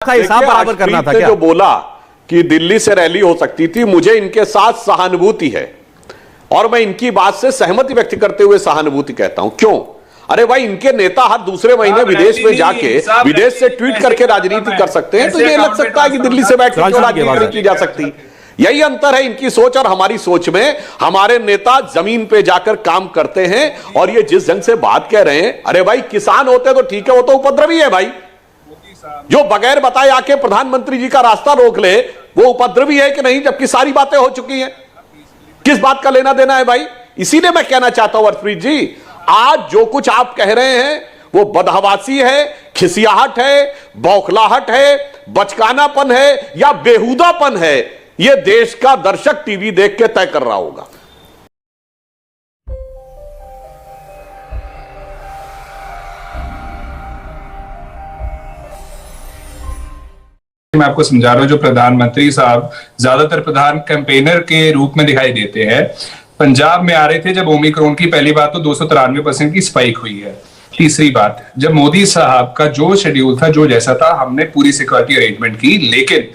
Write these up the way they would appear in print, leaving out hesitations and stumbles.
था, हिसाब बराबर करना था क्या? जो बोला कि दिल्ली से रैली हो सकती थी, मुझे इनके साथ सहानुभूति है और मैं इनकी बात से सहमति व्यक्त करते हुए सहानुभूति कहता हूं। क्यों? अरे भाई, इनके नेता हर दूसरे महीने विदेश में जाके विदेश से ट्वीट करके राजनीति कर सकते हैं, तो ये लग सकता है कि दिल्ली से बैठ कर राजनीति की जा सकती। यही अंतर है इनकी सोच और हमारी सोच में। हमारे नेता जमीन पे जाकर काम करते हैं और ये जिस ढंग से बात कह रहे हैं, अरे भाई किसान होते तो ठीक है, वो तो उपद्रवी है भाई। जो बगैर बताए आके प्रधानमंत्री जी का रास्ता रोक ले, वो उपद्रवी है कि नहीं, जबकि सारी बातें हो चुकी हैं। किस बात का लेना देना है भाई? इसीलिए मैं कहना चाहता हूं हरप्रीत जी, आज जो कुछ आप कह रहे हैं वो बदहवासी है, खिसियाहट है, बौखलाहट है, बचकानापन है या बेहुदापन है, ये देश का दर्शक टीवी देख के तय कर रहा होगा। मैं आपको समझा रहा हूं, जो प्रधानमंत्री साहब ज्यादातर प्रधान कैंपेनर के रूप में दिखाई देते हैं, पंजाब में आ रहे थे जब ओमिक्रॉन की पहली बात तो 293% की स्पाइक हुई है। तीसरी बात, जब मोदी साहब का जो शेड्यूल था, जो जैसा था, हमने पूरी सिक्योरिटी अरेंजमेंट की, लेकिन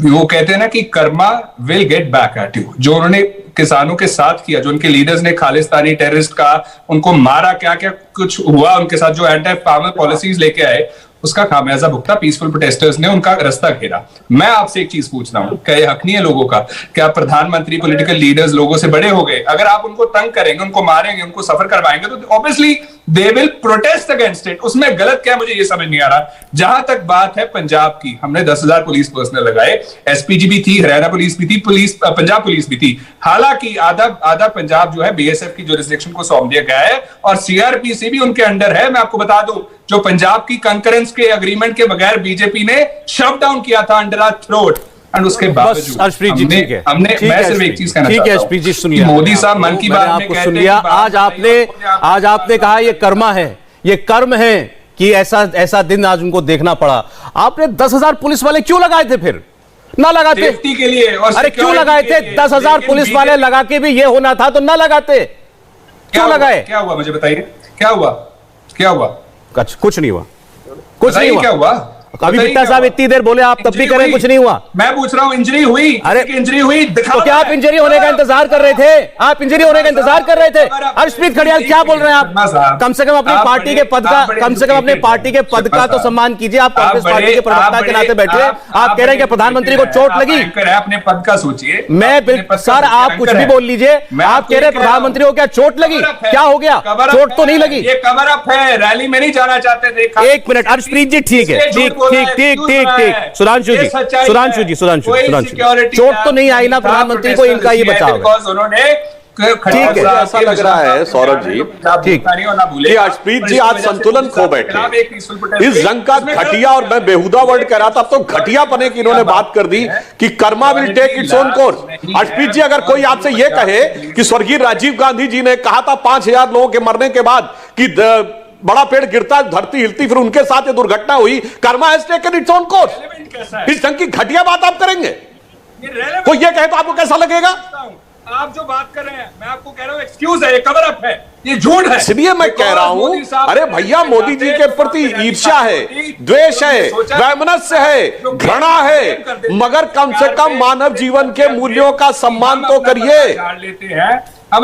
वो कहते हैं ना कि karma will get back at you. जो उन्होंने किसानों के साथ किया, जो उनके लीडर्स ने खालिस्तानी टेररिस्ट का उनको मारा, क्या क्या कुछ हुआ उनके साथ, जो एंटी फार्मर पॉलिसीज लेके आए, उसका खामियाजा भुगता पीसफुल प्रोटेस्टर्स ने, उनका रास्ता घेरा। मैं आपसे एक चीज पूछ रहा हूं, क्या ये हक नहीं है लोगों का? क्या प्रधानमंत्री, पॉलिटिकल लीडर्स लोगों से बड़े हो गए? अगर आप उनको तंग करेंगे, उनको मारेंगे, उनको सफर करवाएंगे, तो obviously they will protest against it. उसमें गलत क्या है मुझे ये समझ नहीं आ रहा। जहां तक बात है पंजाब की, हमने 10,000 पुलिस पर्सनल लगाए, एसपीजी भी थी, हरियाणा पुलिस भी थी, पंजाब पुलिस भी थी। हालांकि आधा पंजाब जो है बीएसएफ की जुरिसडिक्शन को सौंप दिया गया है और सीआरपीसी भी उनके अंडर है। मैं आपको बता दूं, जो पंजाब की कंकरेंस के एग्रीमेंट के बगैर बीजेपी ने शट डाउन किया था अंडर आवर थ्रोट, एंड उसके बावजूद हमने मैं सिर्फ एक चीज कहना चाहता हूं, मोदी साहब मन की बात में कहते हैं, आज आपने कहा ये कर्मा है, ये कर्म है कि ऐसा दिन आज उनको देखना पड़ा। आपने 10,000 पुलिस वाले क्यों लगाए थे? फिर ना लगाते सेफ्टी के लिए। और अरे क्यों लगाए थे? 10,000 पुलिस वाले लगा के भी ये होना था तो ना लगाते, क्यों लगाए? क्या हुआ मुझे बताइए, क्या हुआ? क्या हुआ? कुछ नहीं हुआ, कुछ नहीं हुआ। क्या हुआ? अभी बिट्टा साहब इतनी देर बोले, आप तब भी करें कुछ नहीं हुआ। मैं पूछ रहा हूं, इंजरी हुई? अरे इंजरी हुई, तो क्या आप इंजरी होने का इंतजार कर रहे थे? आप इंजरी होने का इंतजार कर रहे थे? हर्षप्रीत खड़ियाल क्या बोल रहे हैं आप? कम से कम अपनी पार्टी के पद का, कम से कम अपने पार्टी के पद का तो सम्मान कीजिए। आप कांग्रेस पार्टी के प्रवक्ता के नाते बैठे, आप कह रहे हैं कि प्रधानमंत्री को चोट लगी। अपने पद का सोचिए। मैं बिल्कुल सर, आप कुछ भी बोल लीजिए। आप कह रहे हैं प्रधानमंत्री को क्या चोट लगी? क्या हो गया? चोट तो नहीं लगी। ये कवर अप है, रैली में नहीं जाना चाहते थे। एक मिनट हर्षप्रीत जी, ठीक है, ठीक। सुधांशु जी, चोट तो नहीं आई ना प्रधानमंत्री को? इनका ये बचाव है। उन्होंने ठीक है, ऐसा लग रहा है सौरभ जी, ठीक कि हर्षप्रीत जी आज संतुलन खो बैठे। इस रंग का घटिया, और मैं बेहुदा वर्ड कह रहा था, अब तो घटिया पने की इन्होंने बात कर दी कि karma will take its own course. Harshpreet ji, अगर कोई आपसे यह कहे कि स्वर्गीय राजीव गांधी जी ने कहा था 5,000 लोगों के मरने के बाद कि बड़ा पेड़ गिरता, धरती हिलती, फिर उनके साथ ये दुर्घटना हुई, karma has taken it's own course. इस ढंग की घटिया बात आप करेंगे? कोई ये कहे तो आपको कैसा लगेगा? आप जो बात कर रहे हैं, मैं आपको कह रहा हूं एक्सक्यूज है, ये कवर अप है, ये झूठ है। इसलिए मैं कह रहा हूं, अरे भैया, मोदी जी के प्रति ईर्ष्या है, द्वेष है, वैमनस्य है, घृणा है, मगर कम से कम मानव जीवन के मूल्यों का सम्मान तो करिए।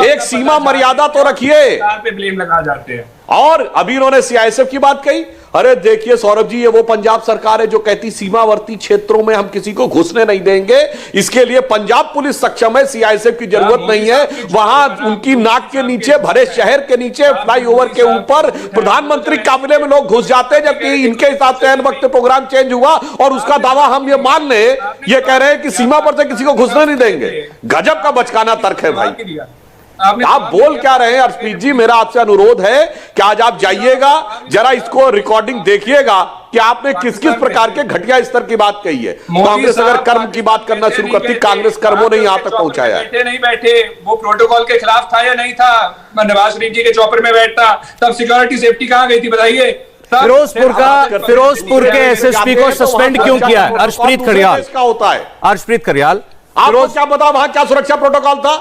एक सीमा मर्यादा तो रखिए। पे ब्लेम लगा जाते हैं। और अभी इन्होंने सीआईएसएफ की बात कही। अरे देखिए सौरभ जी, ये वो पंजाब सरकार है जो कहती सीमावर्ती क्षेत्रों में हम किसी को घुसने नहीं देंगे, इसके लिए पंजाब पुलिस सक्षम है, सीआईएसएफ की जरूरत नहीं है। वहां उनकी नाक के नीचे, भरे शहर के नीचे, फ्लाईओवर के ऊपर प्रधानमंत्री काफिले में लोग घुस जाते हैं, जबकि इनके हिसाब से एन वक्त प्रोग्राम चेंज हुआ और उसका दावा हम ये मान ले, ये कह रहे हैं कि सीमा पर से किसी को घुसने नहीं देंगे। गजब का बचकाना तर्क है भाई। आप बोल क्या रहे हैं हर्षप्रीत जी? मेरा आपसे अनुरोध है कि आज आप जाइएगा, जरा इसको रिकॉर्डिंग देखिएगा कि आपने किस किस प्रकार के घटिया स्तर की बात कही है। कांग्रेस अगर कर्म की बात करना शुरू करती, कांग्रेस कर्मों ने यहां तक पहुंचाया है। बैठे नहीं बैठे, वो प्रोटोकॉल के खिलाफ था या नहीं था? नवाज शरीफ जी के चौपर में बैठता, तब सिक्योरिटी सेफ्टी कहां गई थी बताइए? फिरोजपुर के एसएसपी को सस्पेंड क्यों किया? हर्षप्रीत खड़ियाल होता है। हर्षप्रीत खड़ियाल, आपको क्या पता वहां क्या सुरक्षा प्रोटोकॉल था?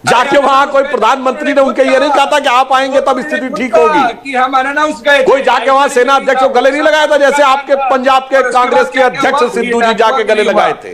जाके वहां कोई प्रधानमंत्री ने उनके ये नहीं कहा था कि आप आएंगे तब स्थिति ठीक होगी कि हम अनाउंस गए, कोई जाके वहां सेना अध्यक्ष को गले नहीं लगाया था, जैसे आपके पंजाब के कांग्रेस के अध्यक्ष सिद्धू जी जाके गले लगाए थे।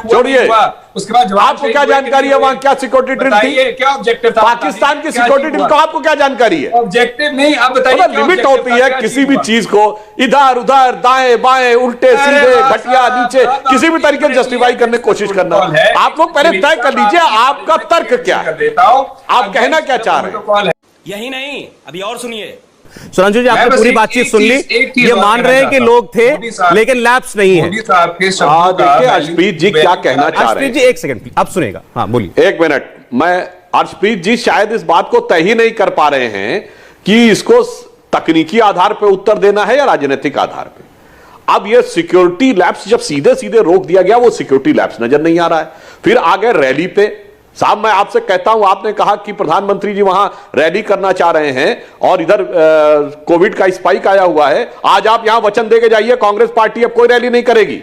छोड़िए, उसके बाद आपको क्या जानकारी है वहां क्या सिक्योरिटी ड्रिल थी, क्या ऑब्जेक्टिव था पाकिस्तान की सिक्योरिटी ड्रिल को आपको क्या जानकारी है? ऑब्जेक्टिव नहीं, आप बताइए। लिमिट होती है किसी भी चीज को इधर उधर दाएं बाएं उल्टे सीधे घटिया नीचे किसी भी तरीके से जस्टिफाई करने की कोशिश करना। आप लोग पहले तय कर लीजिए आपका तर्क क्या है, आप कहना क्या चाह रहे हैं। यही नहीं, अभी और सुनिए। सुधांशु जी, आपने पूरी बातचीत सुन ली, ये मान रहे हैं कि लोग थे लेकिन लैप्स नहीं है। देखिए अर्शप्रीत जी क्या कहना चाह रहे हैं। अर्शप्रीत जी एक सेकंड, अब सुनेगा, हाँ बोलिए। एक मिनट, मैं अर्शप्रीत जी शायद इस बात को तय ही नहीं कर पा रहे हैं कि इसको तकनीकी आधार पर उत्तर देना है या राजनीतिक आधार पर। अब ये सिक्योरिटी लैप्स जब सीधे सीधे रोक दिया गया, वो सिक्योरिटी लैप्स नजर नहीं आ रहा है। फिर आगे रैली पे, साहब मैं आपसे कहता हूं, आपने कहा कि प्रधानमंत्री जी वहां रैली करना चाह रहे हैं और इधर कोविड का स्पाइक आया हुआ है। आज आप यहां वचन देके जाइए कांग्रेस पार्टी अब कोई रैली नहीं करेगी।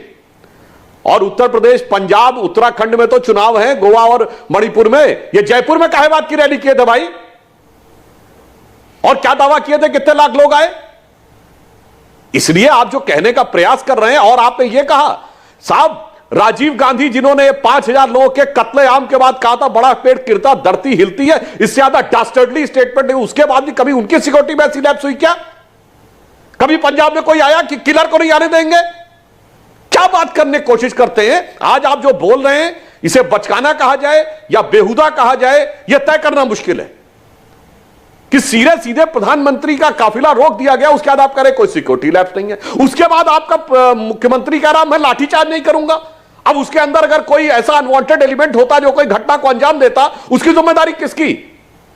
और उत्तर प्रदेश, पंजाब, उत्तराखंड में तो चुनाव है, गोवा और मणिपुर में। ये जयपुर में काहे बात की रैली किए थे भाई? और क्या दावा किए थे, कितने लाख लोग आए? इसलिए आप जो कहने का प्रयास कर रहे हैं, और आपने ये कहा साहब राजीव गांधी जिन्होंने 5000 लोगों के कत्लेआम के बाद कहा था बड़ा पेड़ गिरता धरती हिलती है, इससे ज्यादा डास्टर्डली स्टेटमेंट नहीं, उसके बाद भी कभी उनकी सिक्योरिटी में ऐसी लैप्स हुई क्या? कभी पंजाब में कोई आया कि किलर को नहीं आने देंगे? क्या बात करने की कोशिश करते हैं? आज आप जो बोल रहे हैं इसे बचकाना कहा जाए या बेहुदा कहा जाए, यह तय करना मुश्किल है कि सीधे सीधे प्रधानमंत्री का काफिला रोक दिया गया, उसके बाद आप कह रहे कोई सिक्योरिटी लैप्स नहीं है, उसके बाद आपका मुख्यमंत्री कह रहा मैं लाठीचार्ज नहीं करूंगा। अब उसके अंदर अगर कोई ऐसा अनवांटेड एलिमेंट होता जो कोई घटना को अंजाम देता, उसकी जिम्मेदारी किसकी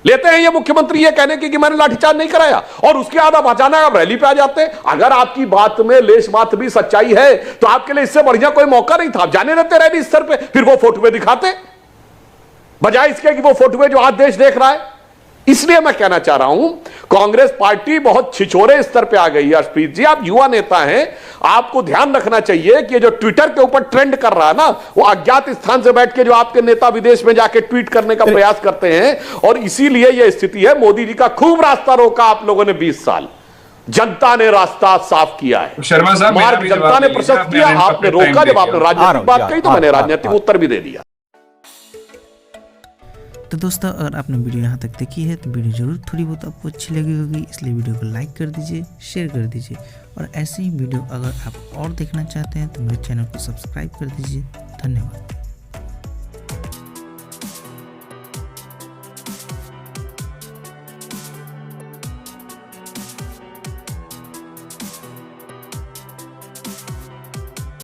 लेते हैं ये मुख्यमंत्री ये कहने की कि मैंने लाठीचार्ज नहीं कराया, और उसके बाद आप अचानक आप रैली पे आ जाते हैं। अगर आपकी बात में लेश मात्र भी सच्चाई है तो आपके लिए इससे बढ़िया कोई मौका नहीं था, आप जाने देते रैली स्तर पे, फिर वो फोटो दिखाते बजाय इसके कि वो फोटो जो आज देश देख रहा है। इसलिए मैं कहना चाह रहा हूं कांग्रेस पार्टी बहुत छिछोरे स्तर पे आ गई है। अर्शप्रीत जी, आप युवा नेता हैं, आपको ध्यान रखना चाहिए कि जो ट्विटर के ऊपर ट्रेंड कर रहा है ना, वो अज्ञात स्थान से बैठ के जो आपके नेता विदेश में जाके ट्वीट करने का प्रयास करते हैं, और इसीलिए यह स्थिति है। मोदी जी का खूब रास्ता रोका आप लोगों ने 20 साल, जनता ने रास्ता साफ किया है, शर्मा साहब मार्ग जनता ने प्रशस्त किया, आपने रोका। जब आपने राजनीतिक बात कही तो मैंने राजनीतिक उत्तर भी दे दिया। तो दोस्तों, अगर आपने वीडियो यहाँ तक देखी है तो वीडियो जरूर थोड़ी बहुत आपको अच्छी लगी होगी, इसलिए वीडियो को लाइक कर दीजिए, शेयर कर दीजिए, और ऐसे ही वीडियो अगर आप और देखना चाहते हैं तो मेरे चैनल को सब्सक्राइब कर दीजिए। धन्यवाद।